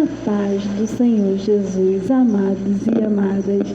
A paz do Senhor Jesus, amados e amadas,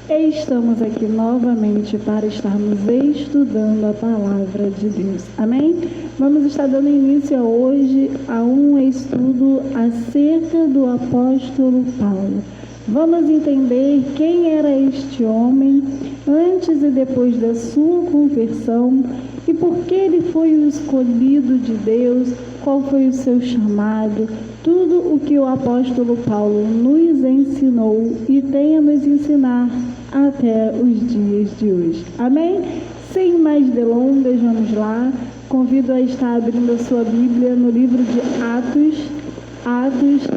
estamos aqui novamente para estarmos estudando a palavra de Deus, amém? Vamos estar dando início hoje a um estudo acerca do apóstolo Paulo. Vamos entender quem era este homem antes e depois da sua conversão e por que ele foi o escolhido de Deus, qual foi o seu chamado, tudo o que o apóstolo Paulo nos ensinou e tem a nos ensinar até os dias de hoje. Amém? Sem mais delongas, vamos lá. Convido a estar abrindo a sua Bíblia no livro de Atos,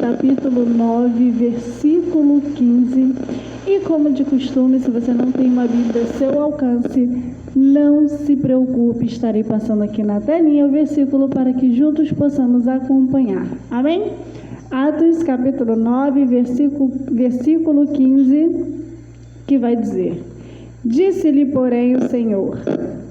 capítulo 9, versículo 15. E como de costume, se você não tem uma Bíblia a seu alcance, não se preocupe, estarei passando aqui na telinha o versículo para que juntos possamos acompanhar. Amém? Atos, capítulo 9, versículo 15, que vai dizer: Disse-lhe, porém, o Senhor: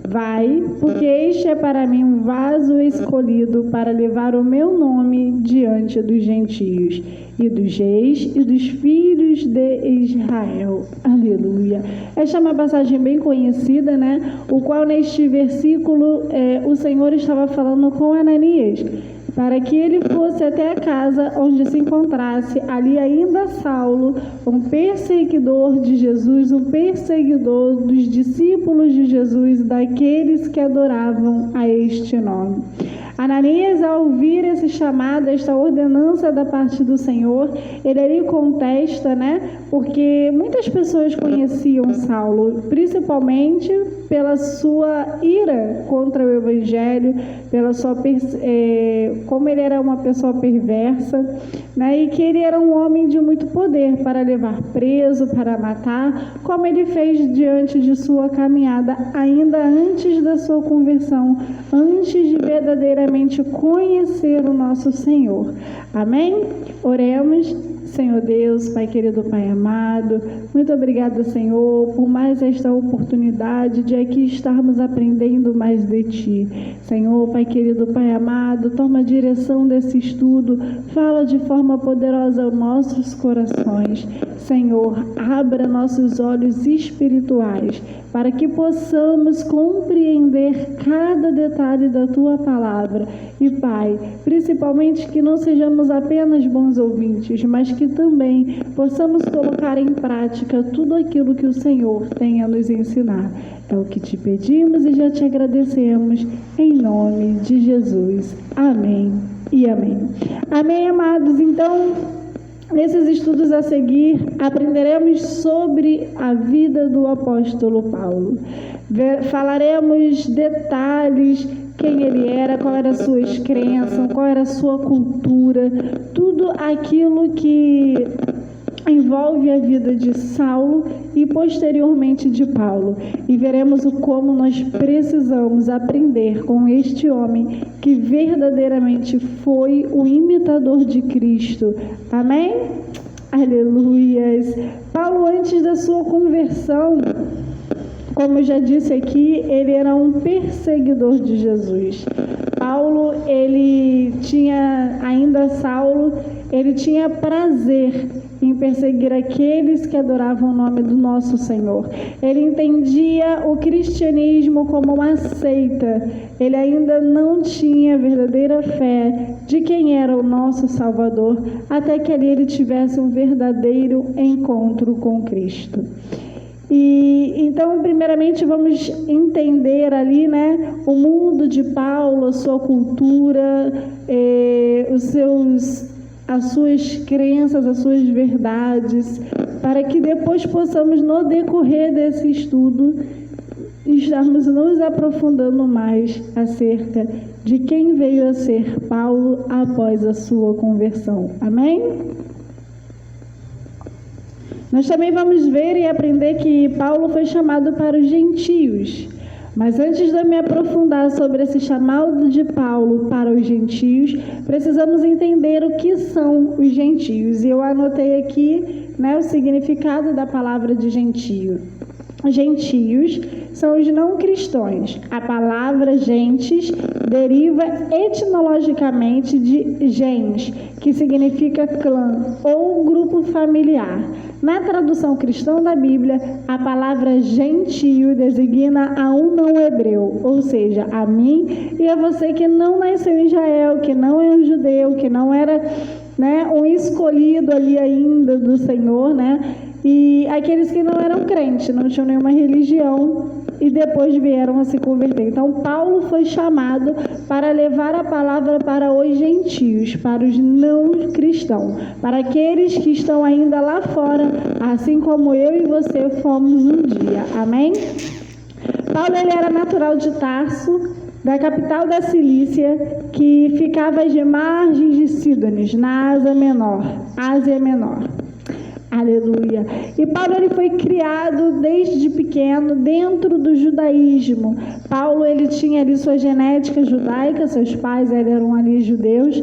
Vai, porque este é para mim um vaso escolhido para levar o meu nome diante dos gentios e dos reis e dos filhos de Israel. Aleluia. Esta é uma passagem bem conhecida, né? O qual neste versículo o Senhor estava falando com Ananias, para que ele fosse até a casa onde se encontrasse ali ainda Saulo, um perseguidor de Jesus, um perseguidor dos discípulos de Jesus, daqueles que adoravam a este nome. Ananias, ao ouvir esse chamado, esta ordenança da parte do Senhor, ele ali contesta, né? Porque muitas pessoas conheciam Saulo, principalmente pela sua ira contra o Evangelho, pela sua como ele era uma pessoa perversa, né? E que ele era um homem de muito poder para levar preso, para matar, como ele fez diante de sua caminhada, ainda antes da sua conversão, antes de verdadeiramente conhecer o nosso Senhor. Amém? Oremos. Senhor Deus, Pai querido, Pai amado, muito obrigada, Senhor, por mais esta oportunidade de aqui estarmos aprendendo mais de Ti. Senhor, Pai querido, Pai amado, toma a direção desse estudo, fala de forma poderosa aos nossos corações. Senhor, abra nossos olhos espirituais para que possamos compreender cada detalhe da Tua palavra. E, Pai, principalmente que não sejamos apenas bons ouvintes, mas que também possamos colocar em prática tudo aquilo que o Senhor tem a nos ensinar. É o que te pedimos e já te agradecemos, em nome de Jesus. Amém e amém. Amém, amados. Então, nesses estudos a seguir, aprenderemos sobre a vida do apóstolo Paulo. Falaremos detalhes, quem ele era, qual era as suas crenças, qual era a sua cultura, tudo aquilo que envolve a vida de Saulo e posteriormente de Paulo. E veremos o como nós precisamos aprender com este homem que verdadeiramente foi o imitador de Cristo. Amém? Aleluias! Paulo, antes da sua conversão, como eu já disse aqui, ele era um perseguidor de Jesus. Paulo, Saulo, ele tinha prazer em perseguir aqueles que adoravam o nome do nosso Senhor. Ele entendia o cristianismo como uma seita. Ele ainda não tinha verdadeira fé de quem era o nosso Salvador, até que ali ele tivesse um verdadeiro encontro com Cristo. E então, primeiramente, vamos entender ali, né, o mundo de Paulo, a sua cultura, as suas crenças, as suas verdades, para que depois possamos, no decorrer desse estudo, estarmos nos aprofundando mais acerca de quem veio a ser Paulo após a sua conversão. Amém? Nós também vamos ver e aprender que Paulo foi chamado para os gentios. Mas antes de eu me aprofundar sobre esse chamado de Paulo para os gentios, precisamos entender o que são os gentios. E eu anotei aqui, né, o significado da palavra de gentio. gentios são os não cristãos. A palavra gentes deriva etimologicamente de gens, que significa clã ou grupo familiar. Na tradução cristã da Bíblia, a palavra gentio designa a um não hebreu, ou seja, a mim e a você que não nasceu em Israel, que não é um judeu, que não era, um escolhido ali ainda do Senhor, e aqueles que não eram crentes, não tinham nenhuma religião e depois vieram a se converter. Então, Paulo foi chamado para levar a palavra para os gentios, para os não cristãos, para aqueles que estão ainda lá fora, assim como eu e você fomos um dia. Amém? Paulo, ele era natural de Tarso, da capital da Cilícia, que ficava às margens de Sídones, na Ásia Menor. Aleluia. E Paulo, ele foi criado desde pequeno dentro do judaísmo. Paulo, ele tinha ali sua genética judaica, seus pais eram ali judeus,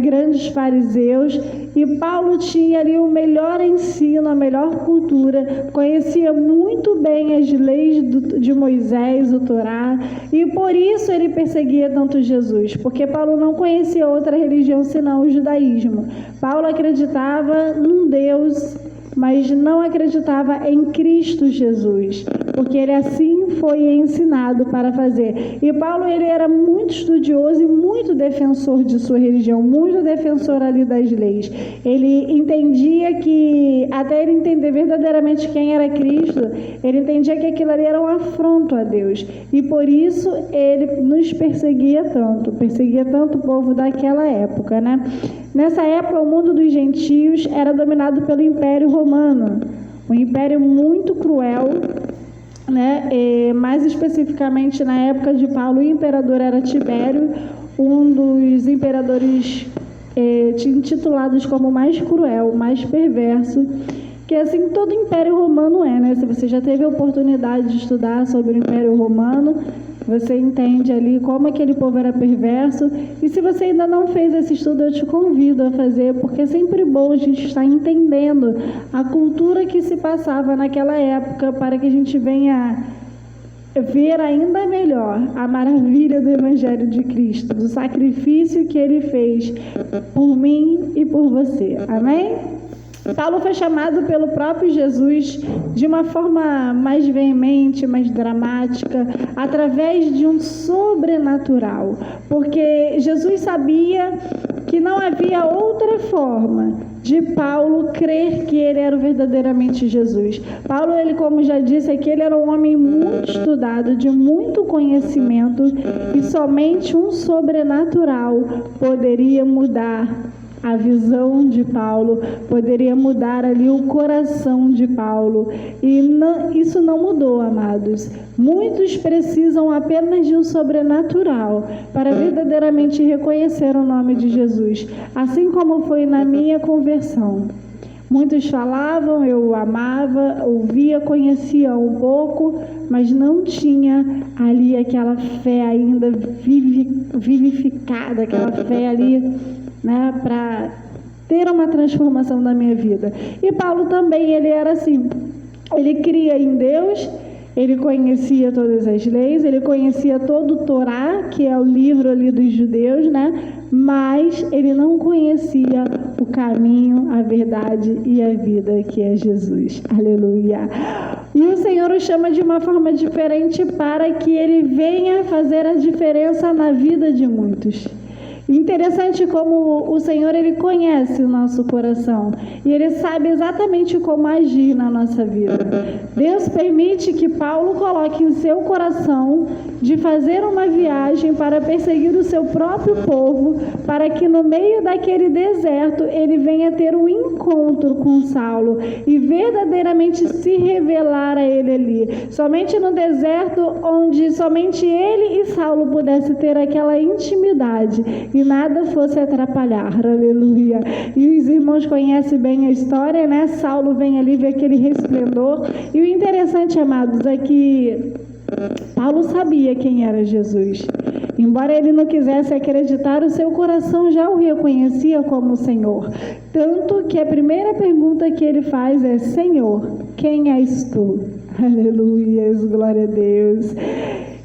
grandes fariseus, e Paulo tinha ali o melhor ensino, a melhor cultura, conhecia muito bem as leis de Moisés, o Torá, e por isso ele perseguia tanto Jesus, porque Paulo não conhecia outra religião senão o judaísmo. Paulo acreditava num Deus, mas não acreditava em Cristo Jesus, porque ele assim foi ensinado para fazer. E Paulo, ele era muito estudioso e muito defensor de sua religião, muito defensor ali das leis. Ele entendia que, até ele entender verdadeiramente quem era Cristo, ele entendia que aquilo ali era um afronto a Deus. E por isso ele nos perseguia tanto o povo daquela época, Nessa época, o mundo dos gentios era dominado pelo Império Romano, um império muito cruel, mais especificamente na época de Paulo, o imperador era Tibério, um dos imperadores intitulados como mais cruel, mais perverso, que assim todo Império Romano Se você já teve a oportunidade de estudar sobre o Império Romano, você entende ali como aquele povo era perverso. E se você ainda não fez esse estudo, eu te convido a fazer, porque é sempre bom a gente estar entendendo a cultura que se passava naquela época, para que a gente venha ver ainda melhor a maravilha do Evangelho de Cristo, do sacrifício que ele fez por mim e por você. Amém? Paulo foi chamado pelo próprio Jesus de uma forma mais veemente, mais dramática, através de um sobrenatural, porque Jesus sabia que não havia outra forma de Paulo crer que ele era verdadeiramente Jesus. Paulo, ele, como já disse aqui, ele era um homem muito estudado, de muito conhecimento, e somente um sobrenatural poderia mudar a visão de Paulo, poderia mudar ali o coração de Paulo. E isso não mudou, amados. Muitos precisam apenas de um sobrenatural para verdadeiramente reconhecer o nome de Jesus, assim como foi na minha conversão. Muitos falavam, eu amava, ouvia, conhecia um pouco, mas não tinha ali aquela fé ainda vivificada, aquela fé ali, para ter uma transformação na minha vida. E Paulo também, ele era assim, ele cria em Deus, ele conhecia todas as leis, ele conhecia todo o Torá, que é o livro ali dos judeus, mas ele não conhecia o caminho, a verdade e a vida, que é Jesus. Aleluia! E o Senhor o chama de uma forma diferente para que ele venha fazer a diferença na vida de muitos. Interessante como o Senhor, ele conhece o nosso coração e ele sabe exatamente como agir na nossa vida. Deus permite que Paulo coloque em seu coração de fazer uma viagem para perseguir o seu próprio povo, para que no meio daquele deserto ele venha ter um encontro com Saulo e verdadeiramente se revelar a ele ali. Somente no deserto, onde somente ele e Saulo pudessem ter aquela intimidade e nada fosse atrapalhar. Aleluia. E os irmãos conhecem bem a história, Saulo vem ali ver aquele resplendor. E o interessante, amados, é que Paulo sabia quem era Jesus. Embora ele não quisesse acreditar, o seu coração já o reconhecia como Senhor. Tanto que a primeira pergunta que ele faz é: Senhor, quem és tu? Aleluia, glória a Deus.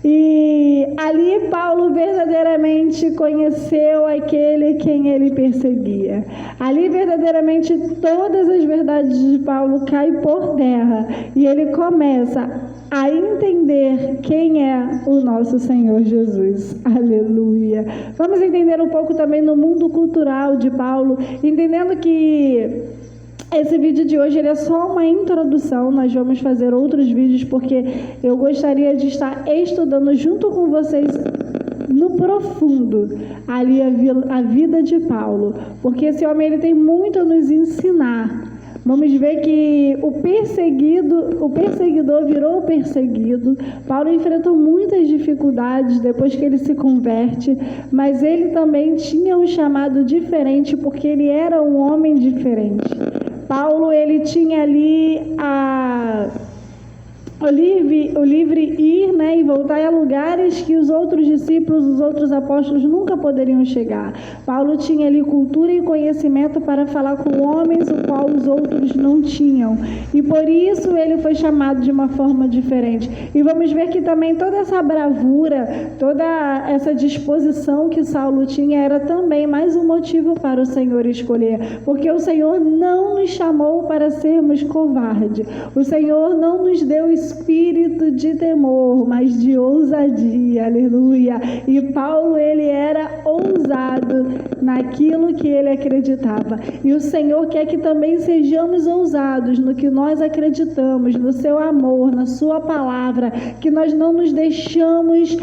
E ali Paulo verdadeiramente conheceu aquele quem ele perseguia. Ali verdadeiramente todas as verdades de Paulo caem por terra e ele começa a entender quem é o nosso Senhor Jesus. Aleluia. Vamos entender um pouco também no mundo cultural de Paulo, entendendo que esse vídeo de hoje ele é só uma introdução. Nós vamos fazer outros vídeos porque eu gostaria de estar estudando junto com vocês no profundo ali a vida de Paulo, porque esse homem ele tem muito a nos ensinar. Vamos ver que o perseguidor virou perseguido. Paulo enfrentou muitas dificuldades depois que ele se converte, mas ele também tinha um chamado diferente porque ele era um homem diferente. Paulo, ele tinha ali o livre ir, né, e voltar a lugares que os outros discípulos, os outros apóstolos nunca poderiam chegar. Paulo tinha ali cultura e conhecimento para falar com homens, o qual os outros não tinham. E por isso ele foi chamado de uma forma diferente. E vamos ver que também toda essa bravura, toda essa disposição que Saulo tinha era também mais um motivo para o Senhor escolher. Porque o Senhor não nos chamou para sermos covardes. O Senhor não nos deu espírito de temor, mas de ousadia, aleluia. E Paulo, ele era ousado naquilo que ele acreditava. E o Senhor quer que também sejamos ousados no que nós acreditamos, no seu amor, na sua palavra, que nós não nos deixamos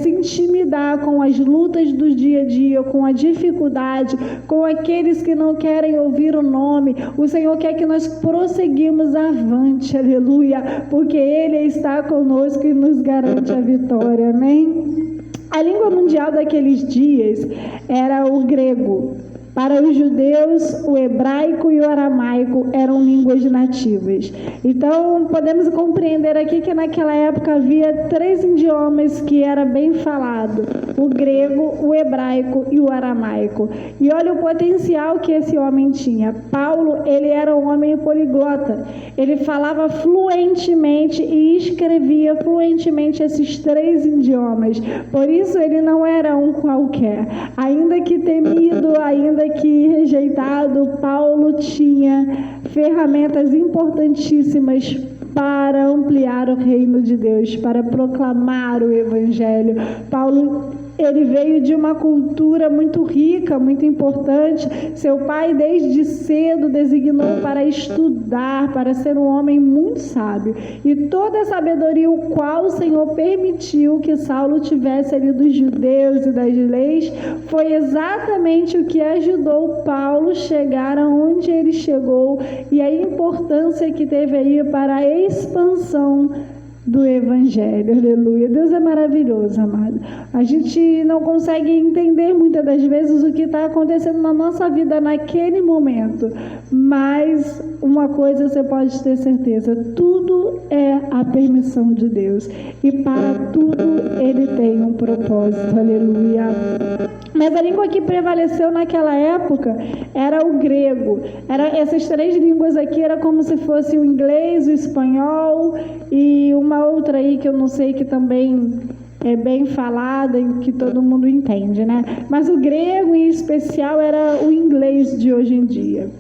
se intimidar com as lutas do dia a dia, com a dificuldade, com aqueles que não querem ouvir o nome. O Senhor quer que nós prosseguimos avante, aleluia, porque Ele está conosco e nos garante a vitória, amém? A língua mundial daqueles dias era o grego. Para os judeus, o hebraico e o aramaico eram línguas nativas. Então, podemos compreender aqui que naquela época havia 3 idiomas que era bem falado: o grego, o hebraico e o aramaico. E olha o potencial que esse homem tinha. Paulo, ele era um homem poliglota. Ele falava fluentemente e escrevia fluentemente esses 3 idiomas. Por isso, ele não era um qualquer. Ainda que temido, ainda que rejeitado, Paulo tinha ferramentas importantíssimas para ampliar o reino de Deus, para proclamar o Evangelho. Paulo, ele veio de uma cultura muito rica, muito importante. Seu pai, desde cedo, designou para estudar, para ser um homem muito sábio. E toda a sabedoria o qual o Senhor permitiu que Saulo tivesse ali dos judeus e das leis, foi exatamente o que ajudou Paulo chegar aonde ele chegou e a importância que teve aí para a expansão do Evangelho, aleluia. Deus é maravilhoso, amado. A gente não consegue entender muitas das vezes o que está acontecendo na nossa vida naquele momento, mas uma coisa você pode ter certeza: tudo é a permissão de Deus e para tudo Ele tem um propósito, aleluia. Mas a língua que prevaleceu naquela época era o grego. Essas 3 línguas aqui era como se fosse o inglês, o espanhol e uma outra aí que eu não sei, que também é bem falada e que todo mundo entende, né? Mas o grego em especial era o inglês de hoje em dia.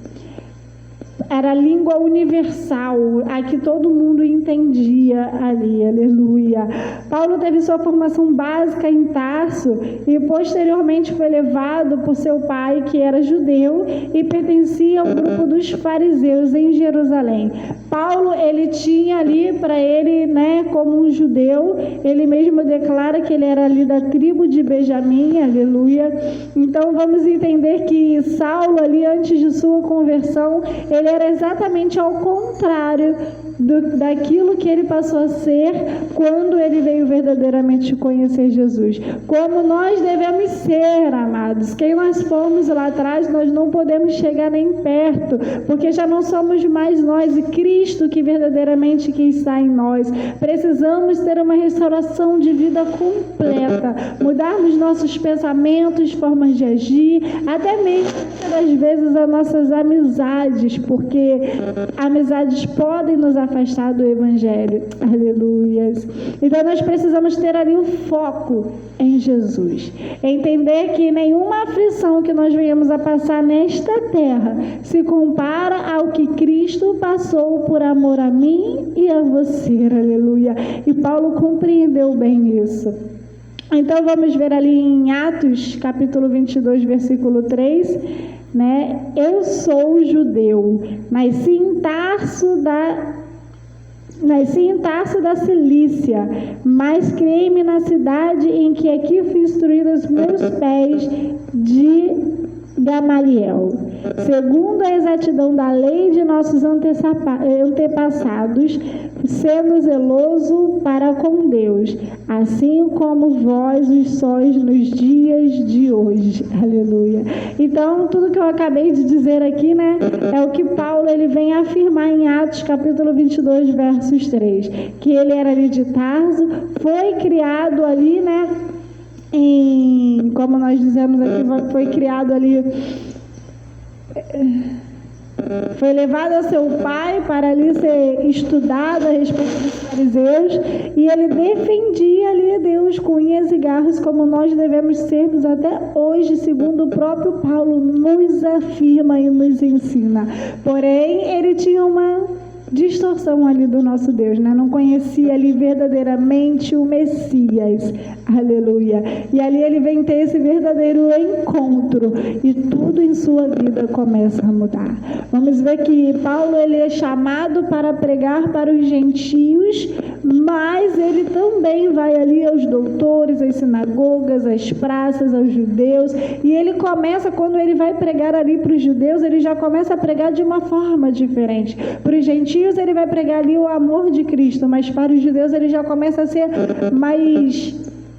Era a língua universal, a que todo mundo entendia ali, aleluia. Paulo teve sua formação básica em Tarso e posteriormente foi levado por seu pai, que era judeu e pertencia ao grupo dos fariseus em Jerusalém. Paulo, ele tinha ali para ele, né, como um judeu, ele mesmo declara que ele era ali da tribo de Benjamim, aleluia. Então vamos entender que Saulo ali, antes de sua conversão, ele era exatamente ao contrário daquilo que ele passou a ser quando ele veio verdadeiramente conhecer Jesus. Como nós devemos ser, amados. Quem nós fomos lá atrás, nós não podemos chegar nem perto, porque já não somos mais nós, e Cristo que verdadeiramente que está em nós. Precisamos ter uma restauração de vida completa, mudarmos nossos pensamentos, formas de agir, até mesmo, muitas das vezes, as nossas amizades, por porque amizades podem nos afastar do Evangelho. Aleluias. Então nós precisamos ter ali o foco em Jesus. Entender que nenhuma aflição que nós venhamos a passar nesta terra se compara ao que Cristo passou por amor a mim e a você. Aleluia. E Paulo compreendeu bem isso. Então vamos ver ali em Atos, capítulo 22, versículo 3, né? Eu sou judeu, nasci em Tarso da Cilícia, mas criei-me na cidade em que aqui fui instruído os meus pés de Gamaliel, segundo a exatidão da lei de nossos antepassados, sendo zeloso para com Deus, assim como vós o sois nos dias de hoje. Aleluia. Então, tudo que eu acabei de dizer aqui, né, é o que Paulo ele vem afirmar em Atos, capítulo 22, versos 3, que ele era ali de Tarso, foi criado ali, né, como nós dizemos aqui, foi criado ali, foi levado a seu pai para ali ser estudado a respeito dos fariseus, e ele defendia ali Deus com unhas e garras, como nós devemos sermos até hoje, segundo o próprio Paulo nos afirma e nos ensina. Porém, ele tinha uma distorção ali do nosso Deus, né? Não conhecia ali verdadeiramente o Messias. Aleluia. E ali ele vem ter esse verdadeiro encontro e tudo em sua vida começa a mudar. Vamos ver que Paulo ele é chamado para pregar para os gentios, mas ele também vai ali aos doutores, às sinagogas, às praças, aos judeus, e ele começa, quando ele vai pregar ali para os judeus, ele já começa a pregar de uma forma diferente. Para os gentios ele vai pregar ali o amor de Cristo, mas para os judeus ele já começa a ser mais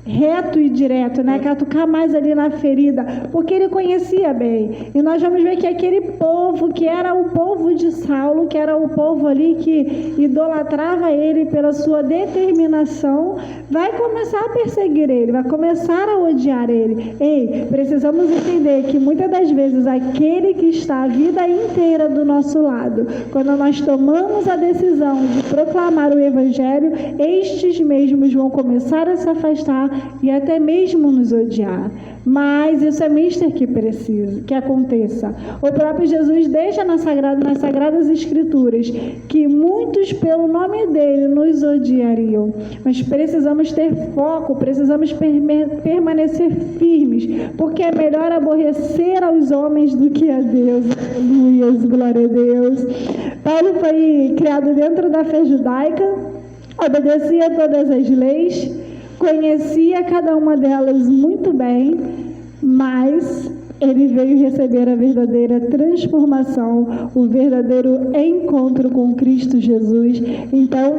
reto e direto, né? Catucar mais ali na ferida, porque ele conhecia bem. E nós vamos ver que aquele povo, que era o povo de Saulo, que era o povo ali que idolatrava ele pela sua determinação, vai começar a perseguir ele, vai começar a odiar ele. Ei, precisamos entender que muitas das vezes aquele que está a vida inteira do nosso lado, quando nós tomamos a decisão de proclamar o Evangelho, estes mesmos vão começar a se afastar e até mesmo nos odiar. Mas isso é mister que precisa, que aconteça. O próprio Jesus deixa nas Sagradas Escrituras que muitos pelo nome dele nos odiariam. Mas precisamos ter foco, precisamos permanecer firmes, porque é melhor aborrecer aos homens do que a Deus. Aleluia, glória a Deus. Paulo foi criado dentro da fé judaica, obedecia a todas as leis, conhecia cada uma delas muito bem, mas ele veio receber a verdadeira transformação, o verdadeiro encontro com Cristo Jesus. Então,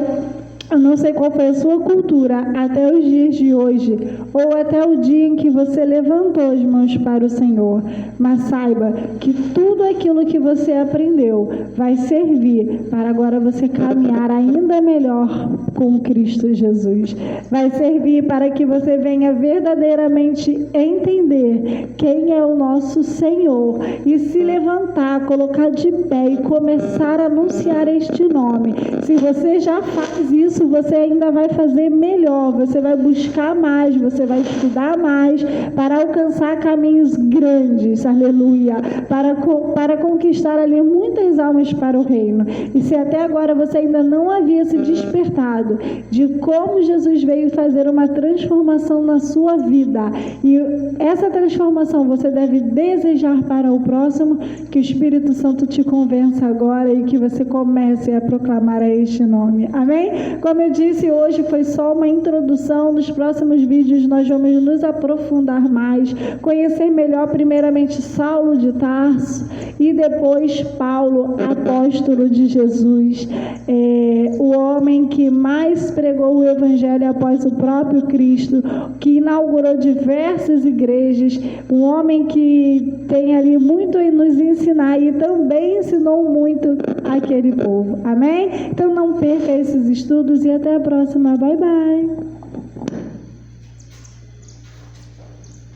eu não sei qual foi a sua cultura até os dias de hoje, ou até o dia em que você levantou as mãos para o Senhor, mas saiba que tudo aquilo que você aprendeu vai servir para agora você caminhar ainda melhor com Cristo Jesus. Vai servir para que você venha verdadeiramente entender quem é o nosso Senhor e se levantar, colocar de pé e começar a anunciar este nome. Se você já faz isso, você ainda vai fazer melhor, você vai buscar mais, você vai estudar mais para alcançar caminhos grandes, aleluia, para conquistar ali muitas almas para o reino. E se até agora você ainda não havia se despertado de como Jesus veio fazer uma transformação na sua vida, e essa transformação você deve desejar para o próximo, que o Espírito Santo te convença agora e que você comece a proclamar a este nome, amém? Como eu disse, hoje foi só uma introdução. Nos próximos vídeos nós vamos nos aprofundar mais, conhecer melhor primeiramente Saulo de Tarso e depois Paulo, apóstolo de Jesus, o homem que mais pregou o Evangelho após o próprio Cristo, que inaugurou diversas igrejas, um homem que tem ali muito a nos ensinar e também ensinou muito aquele povo, amém? Então não perca esses estudos e até a próxima, bye bye.